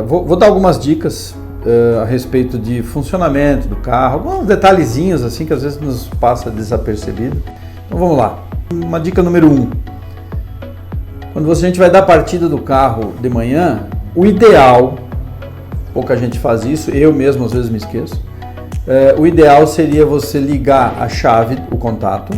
Vou dar algumas dicas a respeito de funcionamento do carro, alguns detalhezinhos assim que às vezes nos passa desapercebido. Então vamos lá. Uma dica número 1. Quando a gente vai dar partida do carro de manhã, o ideal, pouca gente faz isso, eu mesmo às vezes me esqueço, o ideal seria você ligar a chave, o contato,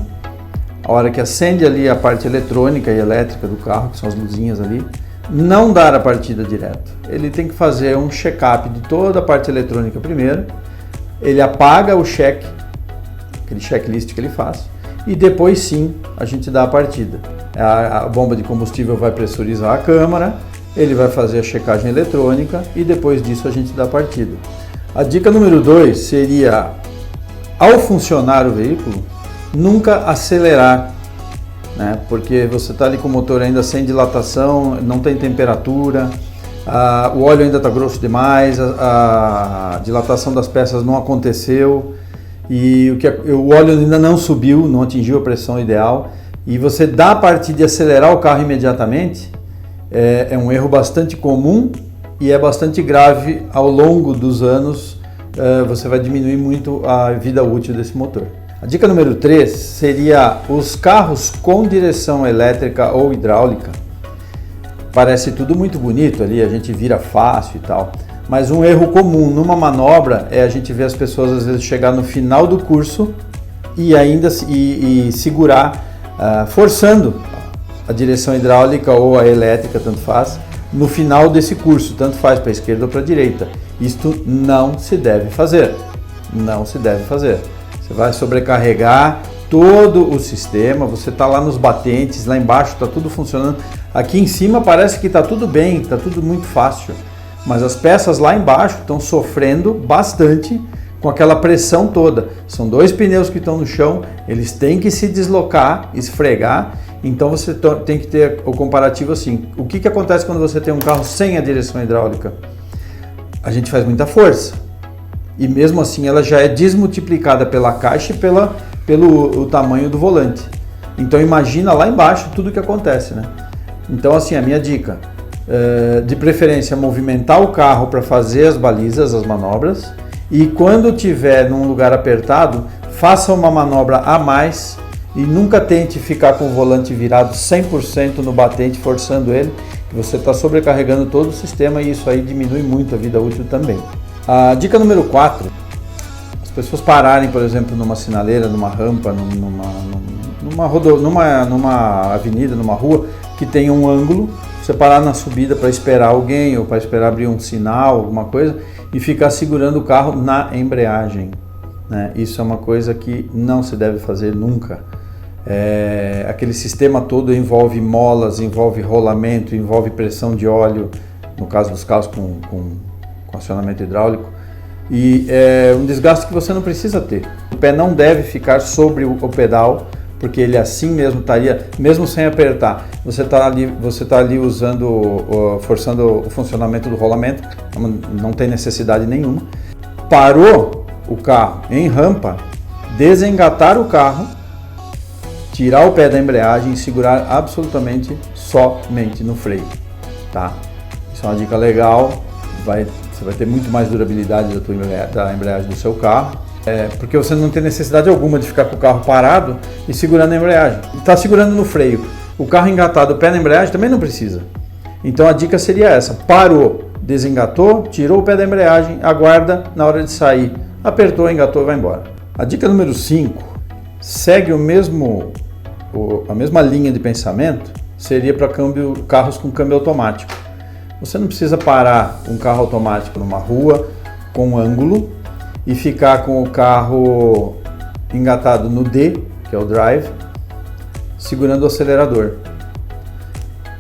a hora que acende ali a parte eletrônica e elétrica do carro, que são as luzinhas ali, não dar a partida direto. Ele tem que fazer um check-up de toda a parte eletrônica primeiro, ele apaga o check, aquele checklist que ele faz, e depois sim a gente dá a partida. A bomba de combustível vai pressurizar a câmara, ele vai fazer a checagem eletrônica e depois disso a gente dá a partida. A dica número 2 seria, ao funcionar o veículo, nunca acelerar, né? Porque você está ali com o motor ainda sem dilatação, não tem temperatura, o óleo ainda está grosso demais, a dilatação das peças não aconteceu e o óleo ainda não subiu, não atingiu a pressão ideal, e você dá a partida de acelerar o carro imediatamente, é um erro bastante comum e é bastante grave. Ao longo dos anos você vai diminuir muito a vida útil desse motor. A dica número 3 seria os carros com direção elétrica ou hidráulica. Parece tudo muito bonito ali, a gente vira fácil e tal, mas um erro comum numa manobra é a gente ver as pessoas às vezes chegar no final do curso e ainda segurar, forçando a direção hidráulica ou a elétrica, tanto faz, no final desse curso, tanto faz para a esquerda ou para a direita. Isto não se deve fazer, não se deve fazer. Você vai sobrecarregar todo o sistema, você está lá nos batentes, lá embaixo está tudo funcionando. Aqui em cima parece que está tudo bem, está tudo muito fácil, mas as peças lá embaixo estão sofrendo bastante com aquela pressão toda. São 2 pneus que estão no chão, eles têm que se deslocar, esfregar. Então você tem que ter o comparativo assim. O que acontece quando você tem um carro sem a direção hidráulica? A gente faz muita força e mesmo assim ela já é desmultiplicada pela caixa e pelo tamanho do volante. Então imagina lá embaixo tudo que acontece, né? Então assim, a minha dica, de preferência movimentar o carro para fazer as balizas, as manobras, e quando tiver num lugar apertado, faça uma manobra a mais e nunca tente ficar com o volante virado 100% no batente, forçando ele, que você está sobrecarregando todo o sistema e isso aí diminui muito a vida útil também. A dica número 4, as pessoas pararem, por exemplo, numa sinaleira, numa rampa, numa avenida, numa rua que tem um ângulo, você parar na subida para esperar alguém ou para esperar abrir um sinal, alguma coisa, e ficar segurando o carro na embreagem, né? Isso é uma coisa que não se deve fazer nunca. Aquele sistema todo envolve molas, envolve rolamento, envolve pressão de óleo, no caso dos carros com acionamento hidráulico, e é um desgaste que você não precisa ter. O pé não deve ficar sobre o pedal, porque ele assim mesmo estaria, mesmo sem apertar, você está ali forçando o funcionamento do rolamento, não tem necessidade nenhuma. Parou o carro em rampa, desengatar o carro, tirar o pé da embreagem e segurar absolutamente somente no freio, tá? Isso é uma dica legal, você vai ter muito mais durabilidade da embreagem do seu carro, porque você não tem necessidade alguma de ficar com o carro parado e segurando a embreagem. Está segurando no freio, o carro engatado, o pé na embreagem também não precisa. Então a dica seria essa: parou, desengatou, tirou o pé da embreagem, aguarda na hora de sair, apertou, engatou e vai embora. A dica número 5 segue a mesma linha de pensamento, seria para carros com câmbio automático. Você não precisa parar um carro automático numa rua com ângulo e ficar com o carro engatado no D, que é o drive, segurando o acelerador.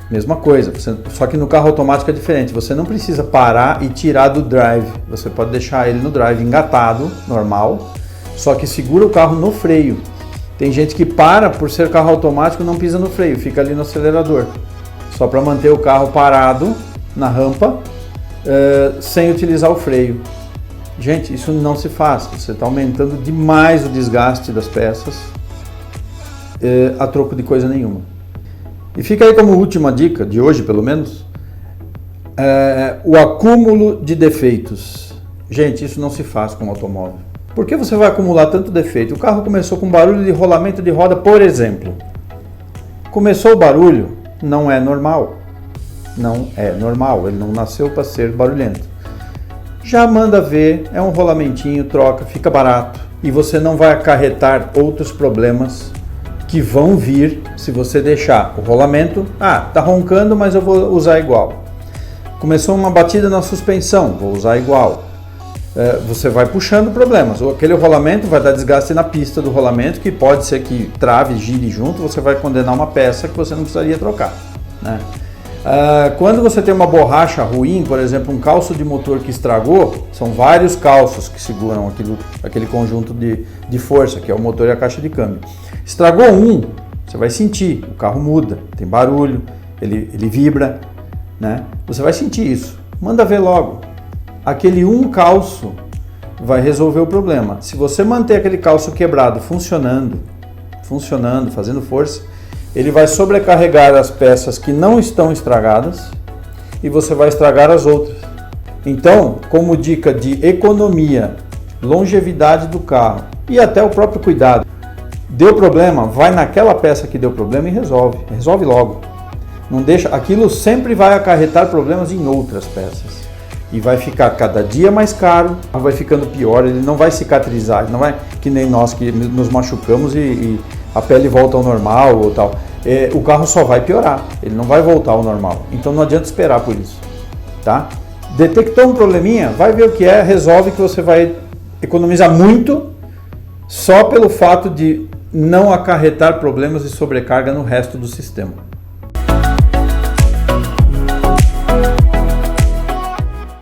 Mesma coisa, só que no carro automático é diferente. Você não precisa parar e tirar do drive. Você pode deixar ele no drive engatado, normal, só que segura o carro no freio. Tem gente que para, por ser carro automático, não pisa no freio, fica ali no acelerador, só para manter o carro parado na rampa, sem utilizar o freio. Gente, isso não se faz. Você está aumentando demais o desgaste das peças a troco de coisa nenhuma. E fica aí como última dica, de hoje pelo menos, O acúmulo de defeitos. Gente, isso não se faz com o automóvel. Por que você vai acumular tanto defeito? O carro começou com barulho de rolamento de roda, por exemplo. Começou o barulho, não é normal. Não é normal, ele não nasceu para ser barulhento. Já manda ver, é um rolamentinho, troca, fica barato. E você não vai acarretar outros problemas que vão vir se você deixar o rolamento. Tá roncando, mas eu vou usar igual. Começou uma batida na suspensão, vou usar igual. Você vai puxando problemas. Aquele rolamento vai dar desgaste na pista do rolamento, que pode ser que trave, gire junto, você vai condenar uma peça que você não precisaria trocar, né? Quando você tem uma borracha ruim, por exemplo, um calço de motor que estragou, são vários calços que seguram aquele conjunto de força, que é o motor e a caixa de câmbio. Estragou um, você vai sentir, o carro muda, tem barulho, ele vibra, né? Você vai sentir isso. Manda ver logo. Aquele um calço vai resolver o problema. Se você manter aquele calço quebrado funcionando, fazendo força, ele vai sobrecarregar as peças que não estão estragadas e você vai estragar as outras. Então, como dica de economia, longevidade do carro e até o próprio cuidado, deu problema, vai naquela peça que deu problema e resolve logo. Não deixa, aquilo sempre vai acarretar problemas em outras peças. E vai ficar cada dia mais caro, vai ficando pior, ele não vai cicatrizar, não vai que nem nós que nos machucamos e a pele volta ao normal ou tal. O carro só vai piorar, ele não vai voltar ao normal. Então não adianta esperar por isso, tá? Detectou um probleminha, vai ver o que é, resolve, que você vai economizar muito só pelo fato de não acarretar problemas e sobrecarga no resto do sistema.